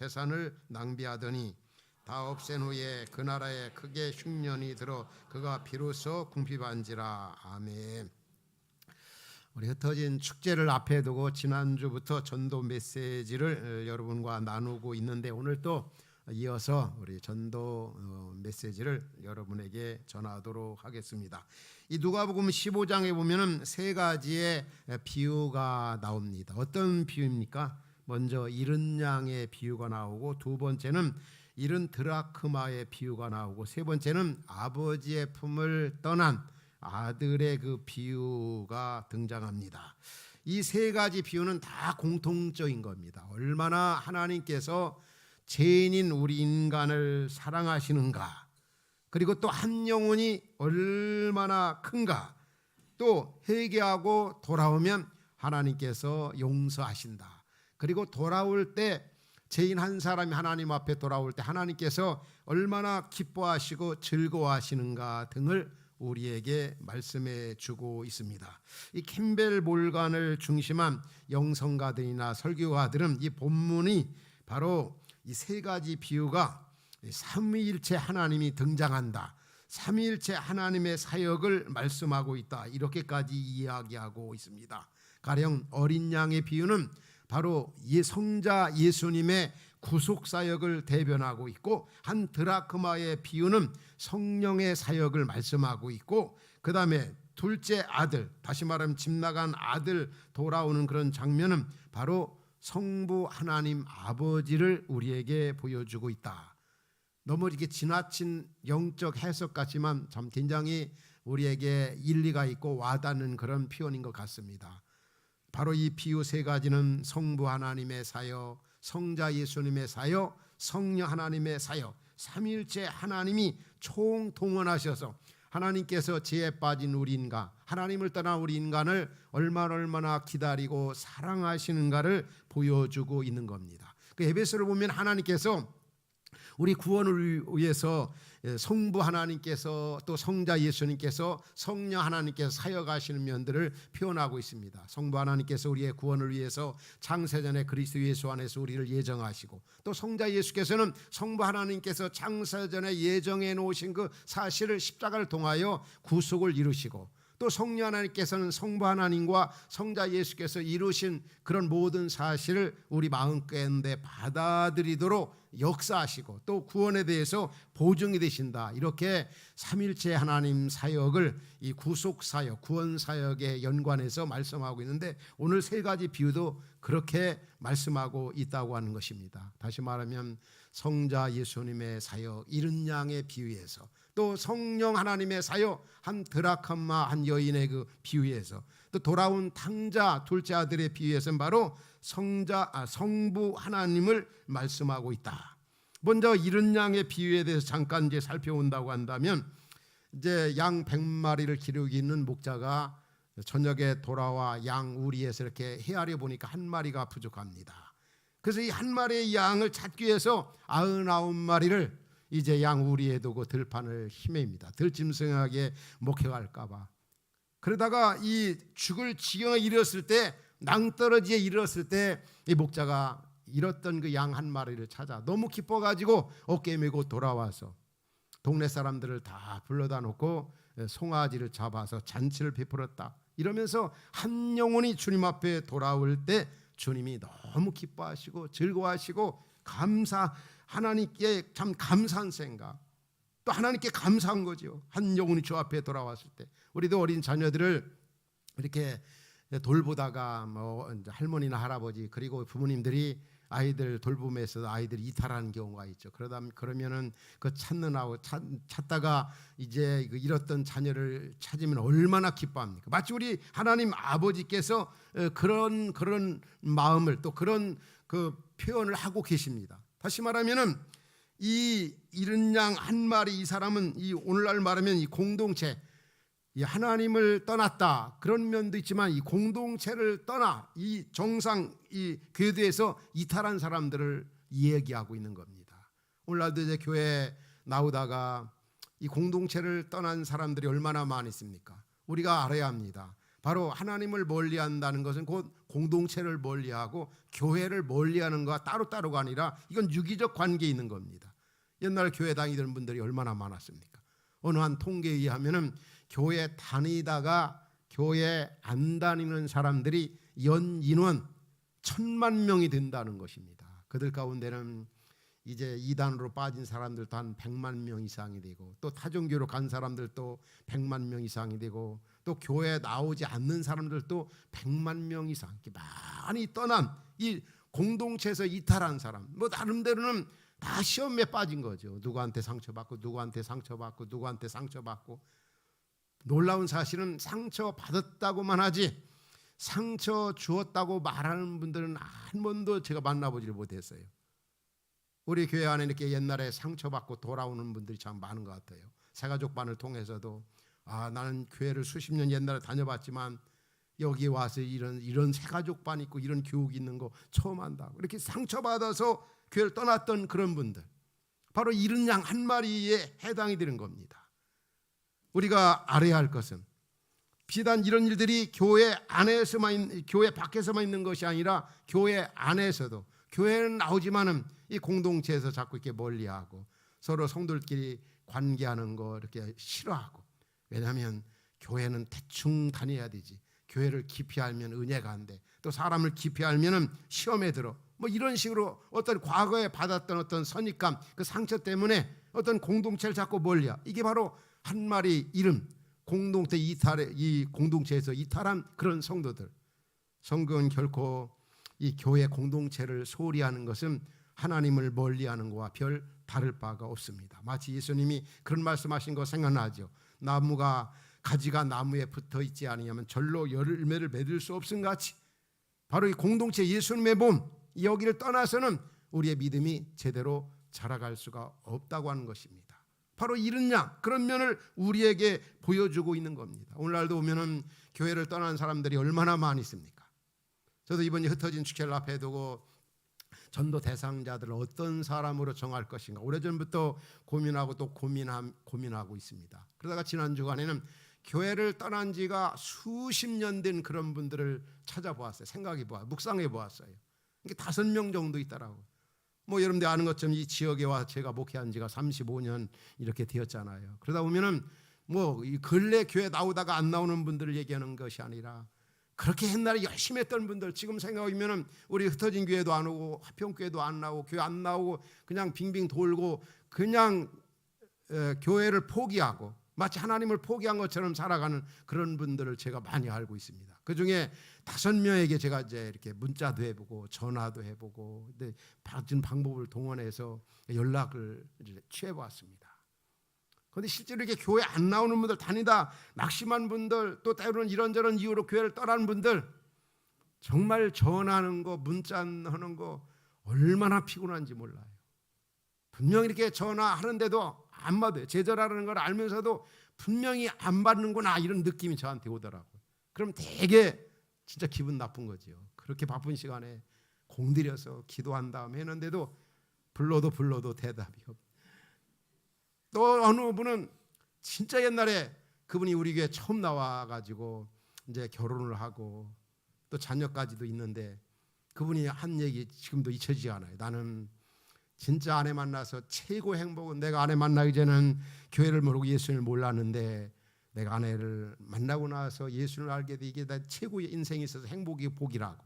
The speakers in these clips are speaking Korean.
재산을 낭비하더니 다 없앤 후에 그 나라에 크게 흉년이 들어 그가 비로소 궁핍한지라. 아멘. 우리 흩어진 축제를 앞에 두고 지난주부터 전도 메시지를 여러분과 나누고 있는데 오늘 또 이어서 우리 전도 메시지를 여러분에게 전하도록 하겠습니다. 이 누가복음 15장에 보면은 세 가지의 비유가 나옵니다. 어떤 비유입니까? 먼저 잃은 양의 비유가 나오고, 두 번째는 잃은 드라크마의 비유가 나오고, 세 번째는 아버지의 품을 떠난 아들의 그 비유가 등장합니다. 이 세 가지 비유는 다 공통적인 겁니다. 얼마나 하나님께서 죄인인 우리 인간을 사랑하시는가, 그리고 또 한 영혼이 얼마나 큰가, 또 회개하고 돌아오면 하나님께서 용서하신다, 그리고 돌아올 때 죄인 한 사람이 하나님 앞에 돌아올 때 하나님께서 얼마나 기뻐하시고 즐거워하시는가 등을 우리에게 말씀해 주고 있습니다. 이 캠벨 몰간을 중심한 영성가들이나 설교가들은 이 본문이 바로 이 세 가지 비유가 삼위일체 하나님이 등장한다, 삼위일체 하나님의 사역을 말씀하고 있다, 이렇게까지 이야기하고 있습니다. 가령 어린 양의 비유는 바로 성자 예수님의 구속 사역을 대변하고 있고, 한 드라크마의 비유는 성령의 사역을 말씀하고 있고, 그 다음에 둘째 아들, 다시 말하면 집 나간 아들 돌아오는 그런 장면은 바로 성부 하나님 아버지를 우리에게 보여주고 있다. 너무 이렇게 지나친 영적 해석 같지만 참 굉장히 우리에게 일리가 있고 와닿는 그런 표현인 것 같습니다. 바로 이 비유 세 가지는 성부 하나님의 사역, 성자 예수님의 사역, 성령 하나님의 사역, 삼위일체 하나님이 총동원하셔서 하나님께서 죄에 빠진 우리 인간, 하나님을 떠난 우리 인간을 얼마나 기다리고 사랑하시는가를 보여주고 있는 겁니다. 그 에베소를 보면 하나님께서 우리 구원을 위해서 성부 하나님께서, 또 성자 예수님께서, 성령 하나님께서 사역하시는 면들을 표현하고 있습니다. 성부 하나님께서 우리의 구원을 위해서 창세전에 그리스도 예수 안에서 우리를 예정하시고, 또 성자 예수께서는 성부 하나님께서 창세전에 예정해 놓으신 그 사실을 십자가를 통하여 구속을 이루시고, 또 성령 하나님께서는 성부 하나님과 성자 예수께서 이루신 그런 모든 사실을 우리 마음가운데 받아들이도록 역사하시고, 또 구원에 대해서 보증이 되신다, 이렇게 삼일체 하나님 사역을 이 구속 사역, 구원 사역에 연관해서 말씀하고 있는데, 오늘 세 가지 비유도 그렇게 말씀하고 있다고 하는 것입니다. 다시 말하면 성자 예수님의 사역, 잃은 양의 비유에서, 또 성령 하나님의 사역, 한 드라크마 한 여인의 그 비유에서, 또 돌아온 탕자 둘째 아들의 비유에서는 바로 성부 하나님을 말씀하고 있다. 먼저 잃은 양의 비유에 대해서 잠깐 이제 살펴본다고 한다면, 이제 양 100마리를 기르고 있는 목자가 저녁에 돌아와 양 우리에서 이렇게 헤아려 보니까 한 마리가 부족합니다. 그래서 이 한 마리의 양을 찾기 위해서 99마리를 이제 양 우리에 두고 들판을 헤맵니다. 들짐승에게 목격할까 봐. 그러다가 이 죽을 지경에 이르렀을 때, 낭떠러지에 이르렀을 때, 이 목자가 잃었던 그 양 한 마리를 찾아 너무 기뻐가지고 어깨에 메고 돌아와서 동네 사람들을 다 불러다 놓고 송아지를 잡아서 잔치를 베풀었다, 이러면서 한 영혼이 주님 앞에 돌아올 때 주님이 너무 기뻐하시고 즐거워하시고 하나님께 참 감사한 생각, 또 하나님께 감사한 거죠. 한 영혼이 주 앞에 돌아왔을 때. 우리도 어린 자녀들을 이렇게 돌보다가 할머니나 할아버지, 그리고 부모님들이 아이들 돌봄에서 아이들이 이탈하는 경우가 있죠. 그러면은 그 찾다가 이제 잃었던 자녀를 찾으면 얼마나 기뻐합니까? 마치 우리 하나님 아버지께서 그런 마음을, 또 그런 그 표현을 하고 계십니다. 다시 말하면은 이 잃은 양 한 마리, 이 사람은 이 오늘날 말하면 이 공동체, 이 하나님을 떠났다 그런 면도 있지만, 이 공동체를 떠나 이 정상 이 궤도에서 이탈한 사람들을 이야기하고 있는 겁니다. 오늘날도 이제 교회에 나오다가 이 공동체를 떠난 사람들이 얼마나 많이 있습니까? 우리가 알아야 합니다. 바로 하나님을 멀리한다는 것은 곧 공동체를 멀리하고 교회를 멀리하는 것과 따로따로가 아니라 이건 유기적 관계에 있는 겁니다. 옛날 교회 다니던 분들이 얼마나 많았습니까? 어느 한 통계에 의하면은 교회 다니다가 교회 안 다니는 사람들이 연 인원 1,000만 명이 된다는 것입니다. 그들 가운데는 이제 이단으로 빠진 사람들도 한 100만 명 이상이 되고, 또 타종교로 간 사람들도 100만 명 이상이 되고, 또 교회에 나오지 않는 사람들도 100만 명 이상, 많이 떠난 이 공동체에서 이탈한 사람, 뭐 나름대로는 다 시험에 빠진 거죠. 누구한테 상처받고 누구한테 상처받고 누구한테 상처받고. 놀라운 사실은 상처받았다고만 하지 상처 주었다고 말하는 분들은 한 번도 제가 만나보지를 못했어요. 우리 교회 안에 이렇게 옛날에 상처받고 돌아오는 분들이 참 많은 것 같아요. 새가족반을 통해서도 나는 교회를 수십 년 옛날에 다녀봤지만 여기 와서 이런 새가족반 있고 이런 교육이 있는 거 처음 한다고 이렇게 상처받아서 교회를 떠났던 그런 분들, 바로 이런 양 한 마리에 해당이 되는 겁니다. 우리가 알아야 할 것은 비단 이런 일들이 교회 안에서만, 교회 밖에서만 있는 것이 아니라 교회 안에서도, 교회는 나오지만은 이 공동체에서 자꾸 이렇게 멀리하고 서로 성도들끼리 관계하는 거 이렇게 싫어하고. 왜냐하면 교회는 대충 다녀야 되지, 교회를 깊이 알면 은혜가 안 돼, 또 사람을 깊이 알면은 시험에 들어, 뭐 이런 식으로 어떤 과거에 받았던 어떤 선입감, 그 상처 때문에 어떤 공동체를 자꾸 멀리하. 이게 바로 한 마리 이름, 공동체 이탈의, 이 공동체에서 이탈한 그런 성도들. 성경은 결코 이 교회 공동체를 소홀히 하는 것은 하나님을 멀리하는 것과 별 다를 바가 없습니다. 마치 예수님이 그런 말씀하신 거 생각나죠. 나무가 가지가 나무에 붙어 있지 않으면 절로 열매를 맺을 수 없음 같이, 바로 이 공동체 예수님의 몸, 여기를 떠나서는 우리의 믿음이 제대로 자라갈 수가 없다고 하는 것입니다. 바로 이런 양, 그런 면을 우리에게 보여주고 있는 겁니다. 오늘날도 보면은 교회를 떠난 사람들이 얼마나 많이 있습니까? 저도 이번에 흩어진 축제를 앞에 두고 전도 대상자들을 어떤 사람으로 정할 것인가 오래전부터 고민하고 또 고민하고 있습니다. 그러다가 지난 주간에는 교회를 떠난 지가 수십 년 된 그런 분들을 찾아보았어요. 묵상해 보았어요. 이게 5명 정도 있더라고요. 뭐 여러분들 아는 것처럼 이 지역에 와 제가 목회한 지가 35년 이렇게 되었잖아요. 그러다 보면은 뭐 이 근래 교회 나오다가 안 나오는 분들을 얘기하는 것이 아니라, 그렇게 옛날에 열심히 했던 분들, 지금 생각하면은 우리 흩어진 교회도 안 오고 화평교회도 안 나오고 교회 안 나오고 그냥 빙빙 돌고 그냥 교회를 포기하고 마치 하나님을 포기한 것처럼 살아가는 그런 분들을 제가 많이 알고 있습니다. 그중에 5명에게 제가 이제 이렇게 문자도 해보고 전화도 해보고, 근데 받은 방법을 동원해서 연락을 이제 취해보았습니다. 그런데 실제로 이렇게 교회 안 나오는 분들, 다니다 낙심한 분들, 또 때로는 이런저런 이유로 교회를 떠나는 분들, 정말 전화하는 거, 문자하는 거 얼마나 피곤한지 몰라요. 분명히 이렇게 전화하는데도 안 받아요. 제절하라는 걸 알면서도 분명히 안 받는구나, 이런 느낌이 저한테 오더라고요. 그럼 되게 진짜 기분 나쁜 거죠. 그렇게 바쁜 시간에 공들여서 기도한 다음에 했는데도 불러도 대답이 없고, 또 어느 분은 진짜 옛날에 그분이 우리 교회 처음 나와가지고 이제 결혼을 하고 또 자녀까지도 있는데, 그분이 한 얘기 지금도 잊혀지지 않아요. 나는 진짜 아내 만나서 최고 행복은, 내가 아내 만나기 전에는 교회를 모르고 예수님을 몰랐는데 내가 아내를 만나고 나서 예수를 알게 돼, 이게 나 최고의 인생에 있어서 행복이 복이라고.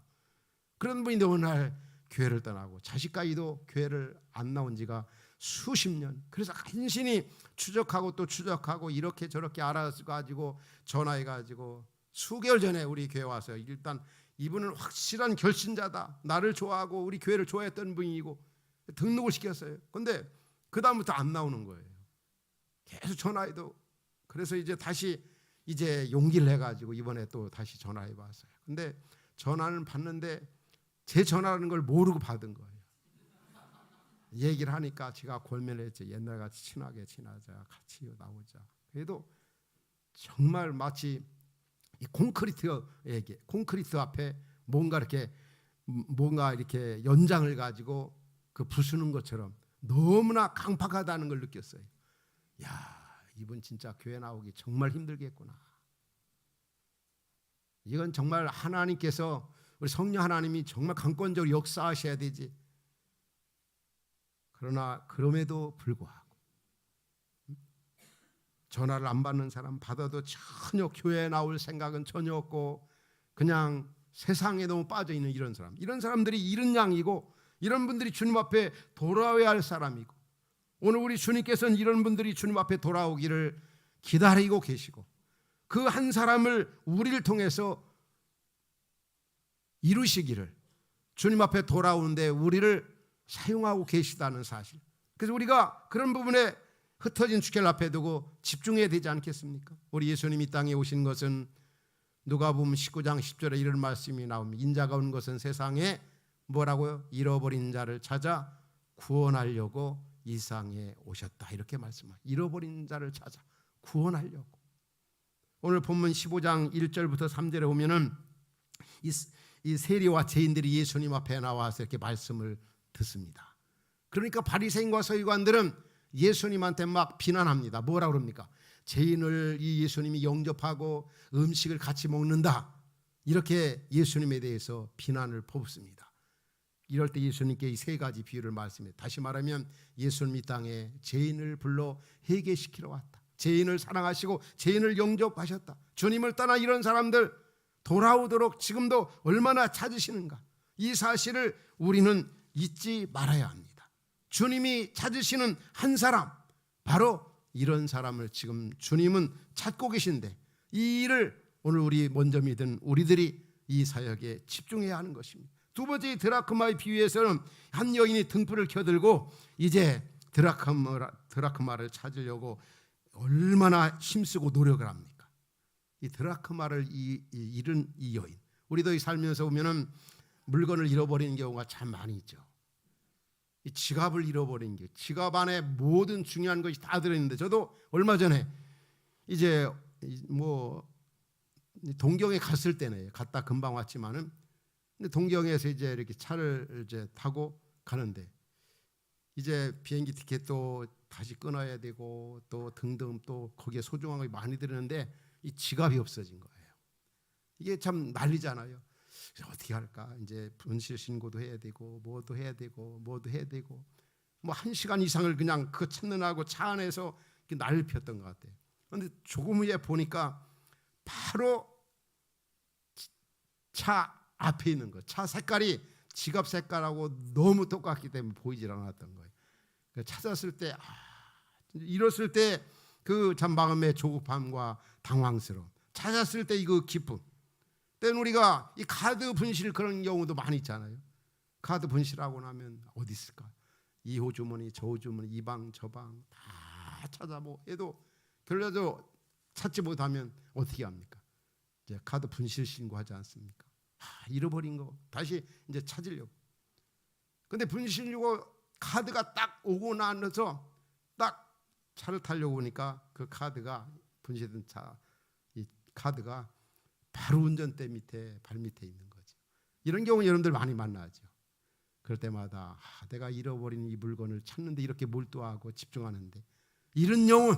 그런 분인데 어느 날 교회를 떠나고 자식까지도 교회를 안 나온 지가 수십 년. 그래서 간신히 추적하고 또 추적하고 이렇게 저렇게 알아가지고 전화해가지고 수개월 전에 우리 교회 와서, 일단 이분은 확실한 결신자다, 나를 좋아하고 우리 교회를 좋아했던 분이고 등록을 시켰어요. 근데 그 다음부터 안 나오는 거예요. 계속 전화해도. 그래서 이제 다시 이제 용기를 해가지고 이번에 또 다시 전화해봤어요. 근데 전화는 받는데 제 전화라는 걸 모르고 받은 거예요. 얘기를 하니까 제가 골면했죠. 옛날같이 친하게 지나자, 같이 나오자. 그래도 정말 마치 이 콘크리트 앞에 뭔가 이렇게 연장을 가지고 그 부수는 것처럼 너무나 강팍하다는 걸 느꼈어요. 야, 이분 진짜 교회 나오기 정말 힘들겠구나. 이건 정말 하나님께서 우리 성령 하나님이 정말 강권적으로 역사하셔야 되지. 그러나 그럼에도 불구하고 전화를 안 받는 사람, 받아도 전혀 교회에 나올 생각은 전혀 없고 그냥 세상에 너무 빠져있는 이런 사람, 이런 사람들이 잃은 양이고, 이런 분들이 주님 앞에 돌아와야 할 사람이고, 오늘 우리 주님께서는 이런 분들이 주님 앞에 돌아오기를 기다리고 계시고, 그 한 사람을 우리를 통해서 이루시기를, 주님 앞에 돌아오는데 우리를 사용하고 계시다는 사실. 그래서 우리가 그런 부분에 흩어진 주께를 앞에 두고 집중해야 되지 않겠습니까? 우리 예수님이 땅에 오신 것은 누가복음 19장 10절에 이런 말씀이 나옵니다. 인자가 온 것은 세상에 뭐라고요? 잃어버린 자를 찾아 구원하려고 이 세상에 오셨다, 이렇게 말씀합니다. 잃어버린 자를 찾아 구원하려고. 오늘 본문 15장 1절부터 3절에 보면은 이 세리와 죄인들이 예수님 앞에 나와서 이렇게 말씀을 듣습니다. 그러니까 바리새인과 서기관들은 예수님한테 막 비난합니다. 뭐라 그럽니까? 죄인을 이 예수님이 영접하고 음식을 같이 먹는다, 이렇게 예수님에 대해서 비난을 퍼붓습니다. 이럴 때 예수님께 이 세 가지 비유를 말씀해요. 다시 말하면 예수님 이 땅에 죄인을 불러 회개시키러 왔다, 죄인을 사랑하시고 죄인을 영접하셨다. 주님을 떠나 이런 사람들 돌아오도록 지금도 얼마나 찾으시는가, 이 사실을 우리는 잊지 말아야 합니다. 주님이 찾으시는 한 사람, 바로 이런 사람을 지금 주님은 찾고 계신데, 이 일을 오늘 우리 먼저 믿은 우리들이 이 사역에 집중해야 하는 것입니다. 두 번째, 드라크마의 비유에서는 한 여인이 등불을 켜들고 이제 드라크마를 찾으려고 얼마나 힘쓰고 노력을 합니까? 이 드라크마를 잃은 이 여인, 우리도 살면서 보면은 물건을 잃어버리는 경우가 참 많이 있죠. 이 지갑을 잃어버린 게, 지갑 안에 모든 중요한 것이 다 들어있는데, 저도 얼마 전에 이제 뭐 동경에 갔을 때네, 갔다 금방 왔지만은, 근데 동경에서 이제 이렇게 차를 이제 타고 가는데 이제 비행기 티켓도 다시 끊어야 되고 또 등등 또 거기에 소중한 것이 많이 들었는데 이 지갑이 없어진 거예요. 이게 참 난리잖아요. 어떻게 할까? 이제 분실 신고도 해야 되고 뭐도 해야 되고 뭐도 해야 되고, 뭐 1시간 이상을 그냥 그 찾느라고 차 안에서 난리 폈던 것 같아요. 그런데 조금 후에 보니까 바로 차 앞에 있는 거, 차 색깔이 지갑 색깔하고 너무 똑같기 때문에 보이질 않았던 거예요. 찾았을 때 잃었을 때 그 참 마음의 조급함과 당황스러움, 찾았을 때 이거 기쁨. 때는 우리가 이 카드 분실 그런 경우도 많이 있잖아요. 카드 분실하고 나면 어디 있을까? 이 호 주머니 저 호 주머니 이 방 저 방 다 찾아보고 해도 결과도 찾지 못하면 어떻게 합니까? 이제 카드 분실 신고하지 않습니까? 잃어버린 거 다시 이제 찾으려고. 근데 분실 신고 카드가 딱 오고 나서 딱 차를 타려고 보니까 그 카드가, 분실된 차 이 카드가 바로 운전대 밑에 발 밑에 있는 거죠. 이런 경우 여러분들 많이 만나죠. 그럴 때마다 내가 잃어버린 이 물건을 찾는데 이렇게 몰두하고 집중하는데, 이런 영혼,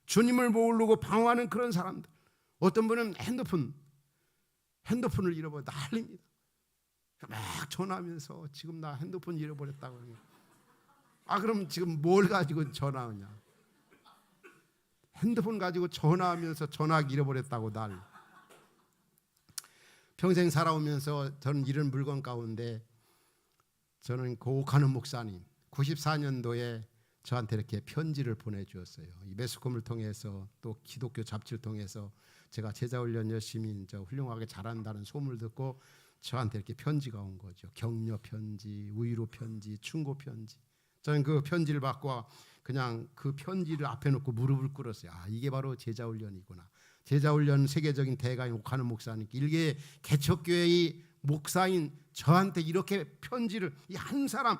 주님을 모르고 방황하는 그런 사람들. 어떤 분은 핸드폰을 잃어버려 난립니다. 막 전화하면서 지금 나 핸드폰 잃어버렸다고 그러면, 그럼 지금 뭘 가지고 전화하냐? 핸드폰 가지고 전화하면서 전화기 잃어버렸다고 날. 평생 살아오면서 저는 이런 물건 가운데, 저는 고옥하는 목사님 94년도에 저한테 이렇게 편지를 보내주었어요. 이 매스컴을 통해서 또 기독교 잡지를 통해서 제가 제자훈련 열심히 훌륭하게 잘한다는 소문을 듣고 저한테 이렇게 편지가 온 거죠. 격려 편지, 위로 편지, 충고 편지. 저는 그 편지를 받고 그냥 그 편지를 앞에 놓고 무릎을 꿇었어요. 이게 바로 제자훈련이구나. 제자훈련 세계적인 대가인 옥하는 목사님, 일개 개척교회의 목사인 저한테 이렇게 편지를, 이 한 사람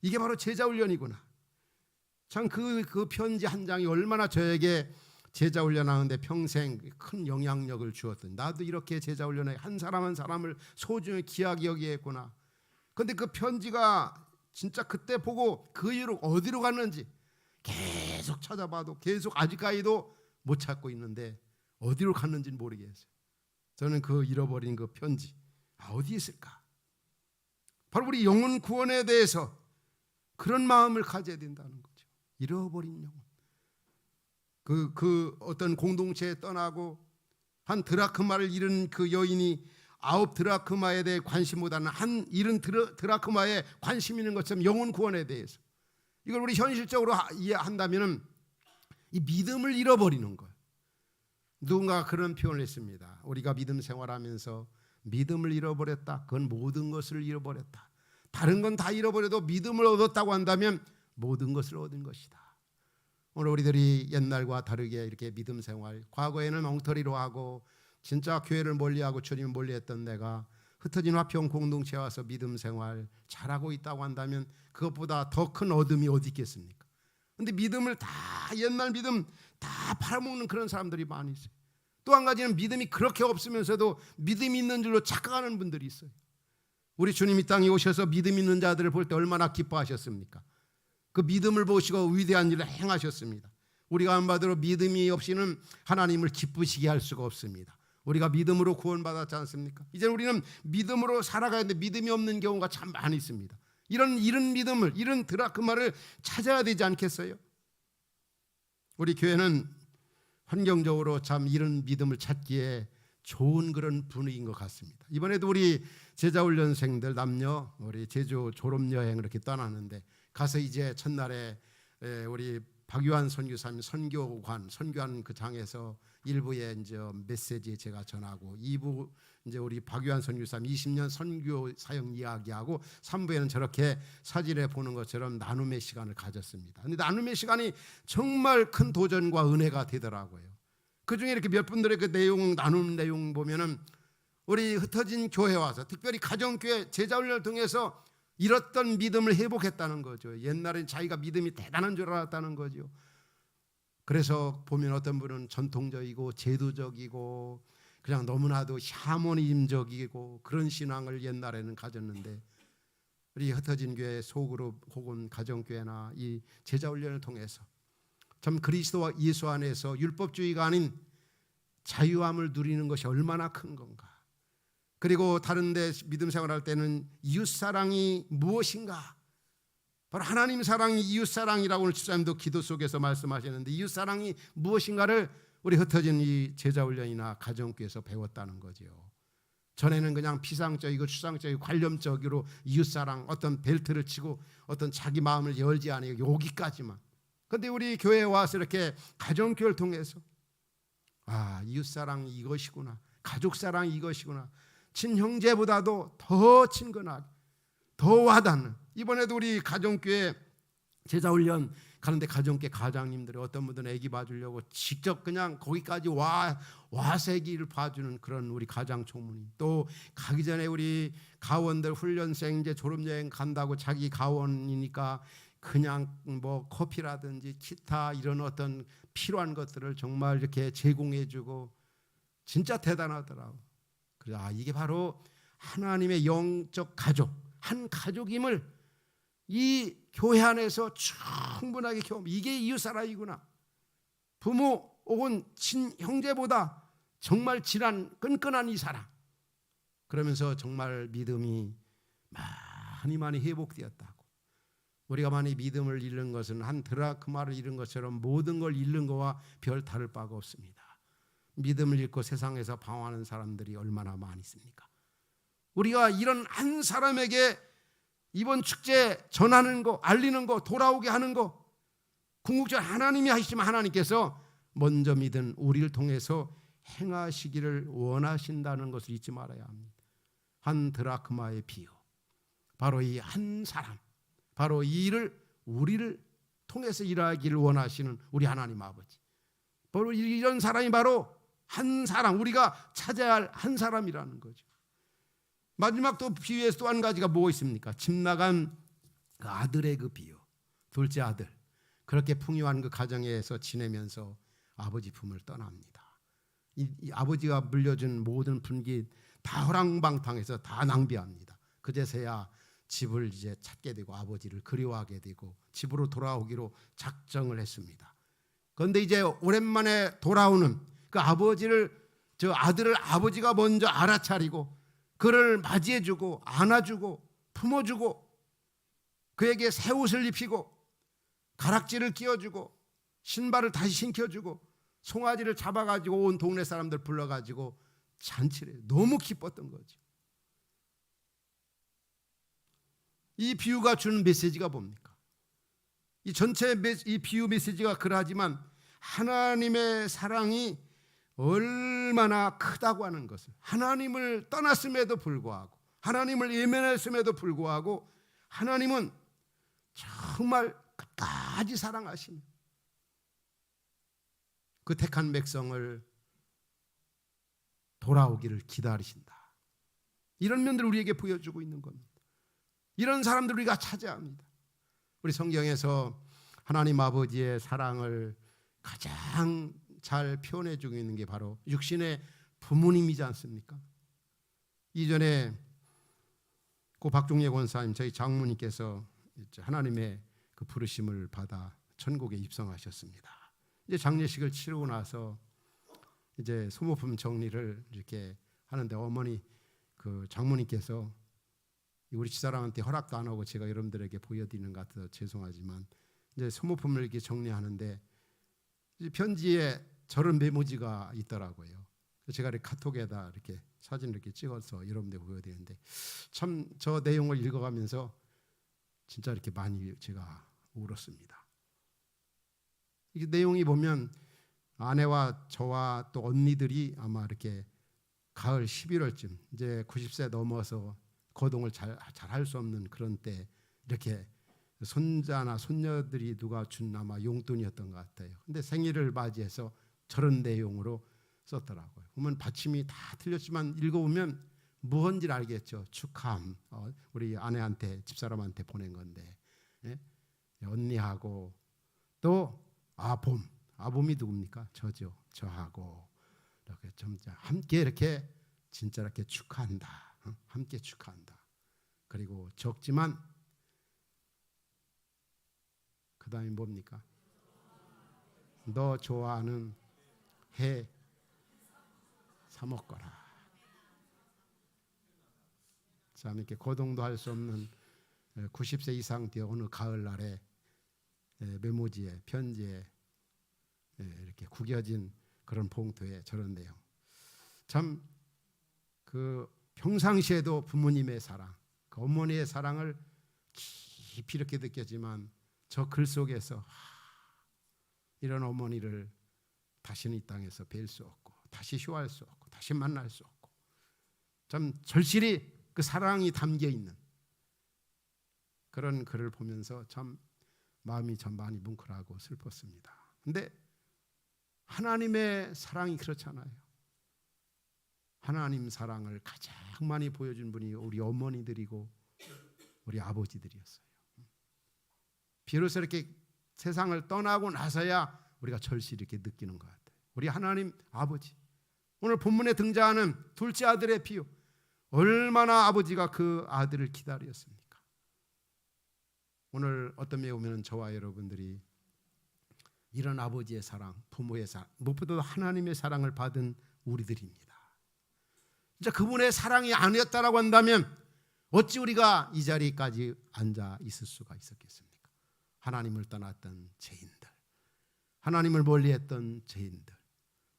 이게 바로 제자훈련이구나. 참 그 편지 한 장이 얼마나 저에게 제자훈련하는데 평생 큰 영향력을 주었던, 나도 이렇게 제자훈련에 한 사람 한 사람을 소중히 귀하게 여기겠구나. 그런데 그 편지가 진짜 그때 보고 그 이후로 어디로 갔는지 계속 찾아봐도 계속 아직까지도 못 찾고 있는데 어디로 갔는지는 모르겠어요. 저는 그 잃어버린 그 편지 어디 있을까? 바로 우리 영혼 구원에 대해서 그런 마음을 가져야 된다는 거죠. 잃어버린 영혼. 그 어떤 공동체에 떠나고 한 드라크마를 잃은 그 여인이 9 드라크마에 대해 관심보다는 한 잃은 드라크마에 관심 있는 것처럼 영혼 구원에 대해서, 이걸 우리 현실적으로 이해한다면 이 믿음을 잃어버리는 거예요. 누군가 그런 표현을 했습니다. 우리가 믿음 생활하면서 믿음을 잃어버렸다. 그건 모든 것을 잃어버렸다. 다른 건 다 잃어버려도 믿음을 얻었다고 한다면 모든 것을 얻은 것이다. 오늘 우리들이 옛날과 다르게 이렇게 믿음 생활, 과거에는 엉터리로 하고 진짜 교회를 멀리하고 주님을 멀리했던 내가 흩어진 화평 공동체에 와서 믿음 생활 잘하고 있다고 한다면 그것보다 더 큰 얻음이 어디 있겠습니까? 그런데 믿음을 다, 옛날 믿음 다 팔아먹는 그런 사람들이 많이 있어요. 또 한 가지는 믿음이 그렇게 없으면서도 믿음이 있는 줄로 착각하는 분들이 있어요. 우리 주님 이 땅에 오셔서 믿음 있는 자들을 볼 때 얼마나 기뻐하셨습니까? 그 믿음을 보시고 위대한 일을 행하셨습니다. 우리가 한마디로 믿음이 없이는 하나님을 기쁘시게 할 수가 없습니다. 우리가 믿음으로 구원받았지 않습니까? 이제 우리는 믿음으로 살아가야 하는데 믿음이 없는 경우가 참 많이 있습니다. 이런 믿음을, 이런 드라크마를 찾아야 되지 않겠어요? 우리 교회는 환경적으로 참 이런 믿음을 찾기에 좋은 그런 분위기인 것 같습니다. 이번에도 우리 제자훈련생들 남녀 우리 제주 졸업여행 이렇게 떠나는데 가서 이제 첫날에 우리 박유한 선교사님 선교한 그 장에서 1부에 이제 메시지 제가 전하고 2부 이제 우리 박유한 선교사님 20년 선교 사역 이야기하고 3부에는 저렇게 사진에 보는 것처럼 나눔의 시간을 가졌습니다. 근데 나눔의 시간이 정말 큰 도전과 은혜가 되더라고요. 그중에 이렇게 몇 분들의 그 내용, 나누는 내용 보면은 우리 흩어진 교회 와서 특별히 가정교회 제자훈련을 통해서 잃었던 믿음을 회복했다는 거죠. 옛날엔 자기가 믿음이 대단한 줄 알았다는 거죠. 그래서 보면 어떤 분은 전통적이고 제도적이고 그냥 너무나도 샤머니즘적이고 그런 신앙을 옛날에는 가졌는데 우리 흩어진 교회 소그룹 혹은 가정교회나 이 제자훈련을 통해서 참 그리스도와 예수 안에서 율법주의가 아닌 자유함을 누리는 것이 얼마나 큰 건가. 그리고 다른 데 믿음 생활할 때는 이웃사랑이 무엇인가, 바로 하나님 사랑이 이웃사랑이라고 오늘 집사님도 기도 속에서 말씀하시는데 이웃사랑이 무엇인가를 우리 흩어진 이 제자훈련이나 가정교회에서 배웠다는 거죠. 전에는 그냥 피상적이고 추상적이고 관념적으로 이웃사랑 어떤 벨트를 치고 어떤 자기 마음을 열지 않아요. 여기까지만. 그런데 우리 교회에 와서 이렇게 가정교회를 통해서 이웃사랑이 이것이구나, 가족사랑이 이것이구나, 친형제보다도 더 친근하게, 더 와닿는. 이번에도 우리 가정교회 제자훈련 가는데 가정교회 가장님들이 어떤 분들은 애기 봐주려고 직접 그냥 거기까지 와서 애기를 봐주는 그런 우리 가장 총무님, 또 가기 전에 우리 가원들 훈련생 이제 졸업여행 간다고 자기 가원이니까 그냥 뭐 커피라든지 기타 이런 어떤 필요한 것들을 정말 이렇게 제공해주고 진짜 대단하더라고. 그래, 이게 바로 하나님의 영적 가족, 한 가족임을 이 교회 안에서 충분하게 경험. 이게 이웃사랑이구나. 부모 혹은 친형제보다 정말 진한 끈끈한 이 사랑. 그러면서 정말 믿음이 많이 회복되었다고. 우리가 많이 믿음을 잃는 것은 한 드라크마를 잃은 것처럼 모든 걸 잃는 것과 별 다를 바가 없습니다. 믿음을 잃고 세상에서 방황하는 사람들이 얼마나 많이 있습니까? 우리가 이런 한 사람에게 이번 축제 전하는 거, 알리는 거, 돌아오게 하는 거, 궁극적으로 하나님이 하시지만 하나님께서 먼저 믿은 우리를 통해서 행하시기를 원하신다는 것을 잊지 말아야 합니다. 한 드라크마의 비유, 바로 이 한 사람, 바로 이 일을 우리를 통해서 일하기를 원하시는 우리 하나님 아버지, 바로 이런 사람이 바로 한 사람, 우리가 찾아야 할 한 사람이라는 거죠. 마지막 또 비유에서 또 한 가지가 뭐 있습니까? 집 나간 그 아들의 그 비유, 둘째 아들, 그렇게 풍요한 그 가정에서 지내면서 아버지 품을 떠납니다. 이 아버지가 물려준 모든 분기 다 허랑방탕해서 다 낭비합니다. 그제서야 집을 이제 찾게 되고 아버지를 그리워하게 되고 집으로 돌아오기로 작정을 했습니다. 그런데 이제 오랜만에 돌아오는 그 아버지를 저 아들을 아버지가 먼저 알아차리고 그를 맞이해주고 안아주고 품어주고 그에게 새 옷을 입히고 가락지를 끼워주고 신발을 다시 신겨주고 송아지를 잡아가지고 온 동네 사람들 불러가지고 잔치를 해요. 너무 기뻤던 거죠. 이 비유가 주는 메시지가 뭡니까? 이 전체 이 비유 메시지가 그러하지만 하나님의 사랑이 얼마나 크다고 하는 것을, 하나님을 떠났음에도 불구하고 하나님을 외면했음에도 불구하고 하나님은 정말 끝까지 사랑하시며 그 택한 백성을 돌아오기를 기다리신다. 이런 면들을 우리에게 보여주고 있는 겁니다. 이런 사람들 우리가 찾아야 합니다. 우리 성경에서 하나님 아버지의 사랑을 가장 잘 표현해주고 있는 게 바로 육신의 부모님이지 않습니까? 이전에 고 박종예 권사님 저희 장모님께서 하나님의 그 부르심을 받아 천국에 입성하셨습니다. 이제 장례식을 치르고 나서 이제 소모품 정리를 이렇게 하는데 어머니 그 장모님께서 우리 집사람한테 허락도 안 하고 제가 여러분들에게 보여드리는 것 같아서 죄송하지만 이제 소모품을 이렇게 정리하는데 편지에 저런 메모지가 있더라고요. 제가 이렇게 카톡에다 이렇게 사진을 이렇게 찍어서 여러분들 보여드리는데 참 저 내용을 읽어가면서 진짜 이렇게 많이 제가 울었습니다. 이 내용이 보면 아내와 저와 또 언니들이 아마 이렇게 가을 11월쯤 이제 90세 넘어서 거동을 잘 할 수 없는 그런 때 이렇게 손자나 손녀들이 누가 준 아마 용돈이었던 것 같아요. 근데 생일을 맞이해서 저런 내용으로 썼더라고요. 보면 받침이 다 틀렸지만 읽어보면 무언지를 알겠죠. 축하함. 우리 아내한테 집사람한테 보낸 건데 예? 언니하고 또 아봄이 누굽니까? 저죠. 저하고 이렇게 좀 함께 이렇게 진짜 이렇게 축하한다. 함께 축하한다. 그리고 적지만 그 다음에 뭡니까? 너 좋아하는 해 사 먹거라. 참 이렇게 거동도 할 수 없는 90세 이상 되어 어느 가을날에 메모지에 편지에 이렇게 구겨진 그런 봉투에 저런 내용. 참 그 평상시에도 부모님의 사랑, 그 어머니의 사랑을 깊이 이렇게 느꼈지만 저 글 속에서 이런 어머니를 다시는 이 땅에서 뵐 수 없고 다시 효할 수 없고 다시 만날 수 없고 참 절실히 그 사랑이 담겨 있는 그런 글을 보면서 참 마음이 참 많이 뭉클하고 슬펐습니다. 근데 하나님의 사랑이 그렇잖아요. 하나님 사랑을 가장 많이 보여준 분이 우리 어머니들이고 우리 아버지들이었어요. 비로소 이렇게 세상을 떠나고 나서야 우리가 절실히 이렇게 느끼는 것 같아요. 우리 하나님 아버지, 오늘 본문에 등장하는 둘째 아들의 비유, 얼마나 아버지가 그 아들을 기다렸습니까? 오늘 어떤 면에 보면 저와 여러분들이 이런 아버지의 사랑, 부모의 사랑, 무엇보다도 하나님의 사랑을 받은 우리들입니다. 진짜 그분의 사랑이 아니었다라고 한다면 어찌 우리가 이 자리까지 앉아 있을 수가 있었겠습니까? 하나님을 떠났던 죄인들, 하나님을 멀리했던 죄인들,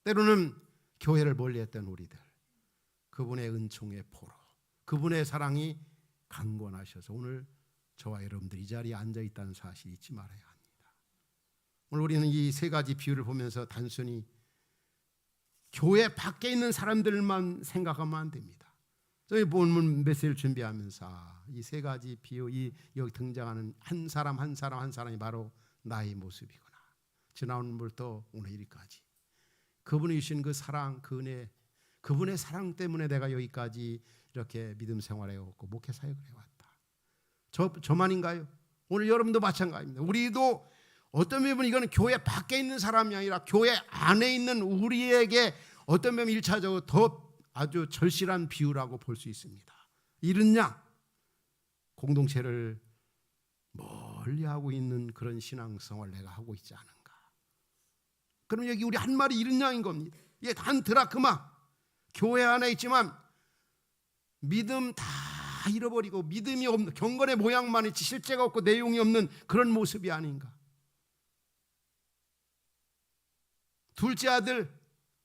때로는 교회를 멀리했던 우리들, 그분의 은총의 포로, 그분의 사랑이 강권하셔서 오늘 저와 여러분들이 이 자리에 앉아 있다는 사실 잊지 말아야 합니다. 오늘 우리는 이 세 가지 비유를 보면서 단순히 교회 밖에 있는 사람들만 생각하면 안 됩니다. 저희 본문 메시지를 준비하면서 이 세 가지 비유, 여기 등장하는 한 사람 한 사람 한 사람이 바로 나의 모습이구나. 지난번부터 오늘까지 그분이 주신 그 사랑, 그 은혜, 그분의 사랑 때문에 내가 여기까지 이렇게 믿음 생활해왔고 목회 사역을 해왔다. 저만인가요? 오늘 여러분도 마찬가지입니다. 우리도 어떤 면은 이거는 교회 밖에 있는 사람이 아니라 교회 안에 있는 우리에게 어떤 면은 1차적으로 더 아주 절실한 비유라고 볼 수 있습니다. 이른양 공동체를 멀리하고 있는 그런 신앙생활을 내가 하고 있지 않은가. 그럼 여기 우리 한 마리 이른 양인 겁니다. 이게 한 드라크마, 교회 안에 있지만 믿음 다 잃어버리고 믿음이 없는, 경건의 모양만 있지 실제가 없고 내용이 없는 그런 모습이 아닌가. 둘째 아들,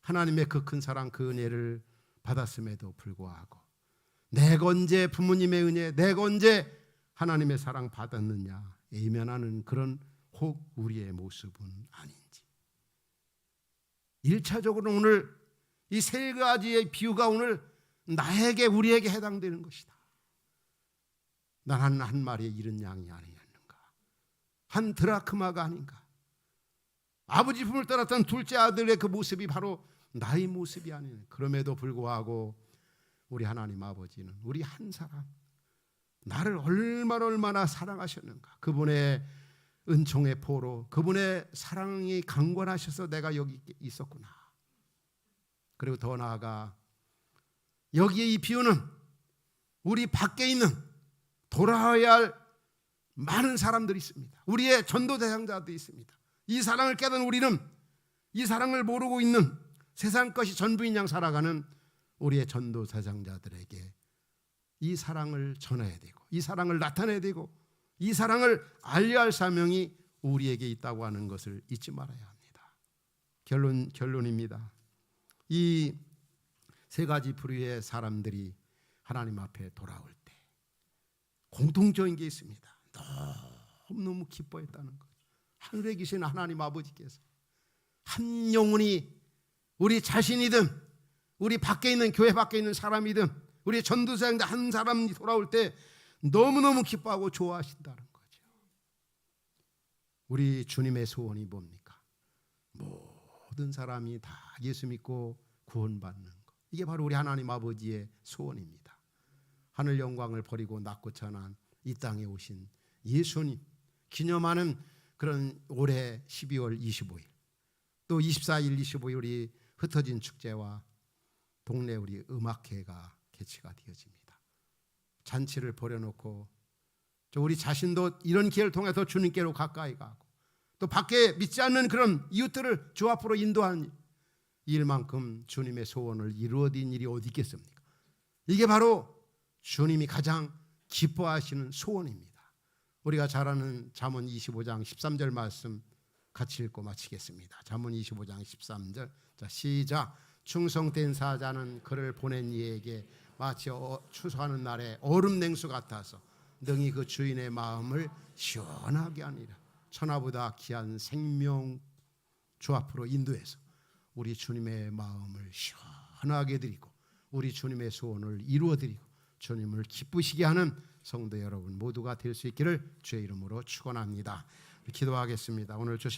하나님의 그 큰 사랑, 그 은혜를 받았음에도 불구하고 내가 언제 부모님의 은혜, 내가 언제 하나님의 사랑 받았느냐 외면하는 그런 혹 우리의 모습은 아닌지. 1차적으로 오늘 이 세 가지의 비유가 오늘 나에게, 우리에게 해당되는 것이다. 난 한 마리의 잃은 양이 아니었는가, 한 드라크마가 아닌가. 아버지 품을 떠났던 둘째 아들의 그 모습이 바로 나의 모습이 아니네. 그럼에도 불구하고 우리 하나님 아버지는 우리 한 사람, 나를 얼마나 사랑하셨는가. 그분의 은총의 포로, 그분의 사랑이 강권하셔서 내가 여기 있었구나. 그리고 더 나아가 여기에 이 비유는 우리 밖에 있는 돌아와야 할 많은 사람들이 있습니다. 우리의 전도 대상자들이 있습니다. 이 사랑을 깨달은 우리는 이 사랑을 모르고 있는 세상 것이 전부인 양 살아가는 우리의 전도 대상자들에게 이 사랑을 전해야 되고, 이 사랑을 나타내야 되고, 이 사랑을 알려야 할 사명이 우리에게 있다고 하는 것을 잊지 말아야 합니다. 결론입니다. 이 세 가지 부류의 사람들이 하나님 앞에 돌아올 때 공통적인 게 있습니다. 너무너무 기뻐했다는 것. 하늘에 계신 하나님 아버지께서 한 영혼이, 우리 자신이든 우리 밖에 있는, 교회 밖에 있는 사람이든 우리 전도사님들 한 사람이 돌아올 때 너무너무 기뻐하고 좋아하신다는 거죠. 우리 주님의 소원이 뭡니까? 모든 사람이 다 예수 믿고 구원받는 것. 이게 바로 우리 하나님 아버지의 소원입니다. 하늘 영광을 버리고 낮고 천한 이 땅에 오신 예수님 기념하는 그런 올해 12월 25일 또 24일 25일 우리 흩어진 축제와 동네 우리 음악회가 개최가 되어집니다. 잔치를 벌여놓고 우리 자신도 이런 기회를 통해서 주님께로 가까이 가고 또 밖에 믿지 않는 그런 이웃들을 주 앞으로 인도하는 일만큼 주님의 소원을 이루어진 일이 어디 있겠습니까? 이게 바로 주님이 가장 기뻐하시는 소원입니다. 우리가 잘 아는 잠언 25장 13절 말씀 같이 읽고 마치겠습니다. 잠언 25장 13절. 자, 시작. 충성된 사자는 그를 보낸 이에게 마치 추수하는 날에 얼음 냉수 같아서 능히 그 주인의 마음을 시원하게 하니라. 천하보다 귀한 생명 주 앞으로 인도해서 우리 주님의 마음을 시원하게 드리고 우리 주님의 소원을 이루어 드리고 주님을 기쁘시게 하는 성도 여러분 모두가 될 수 있기를 주의 이름으로 축원합니다. 기도하겠습니다. 오늘 주신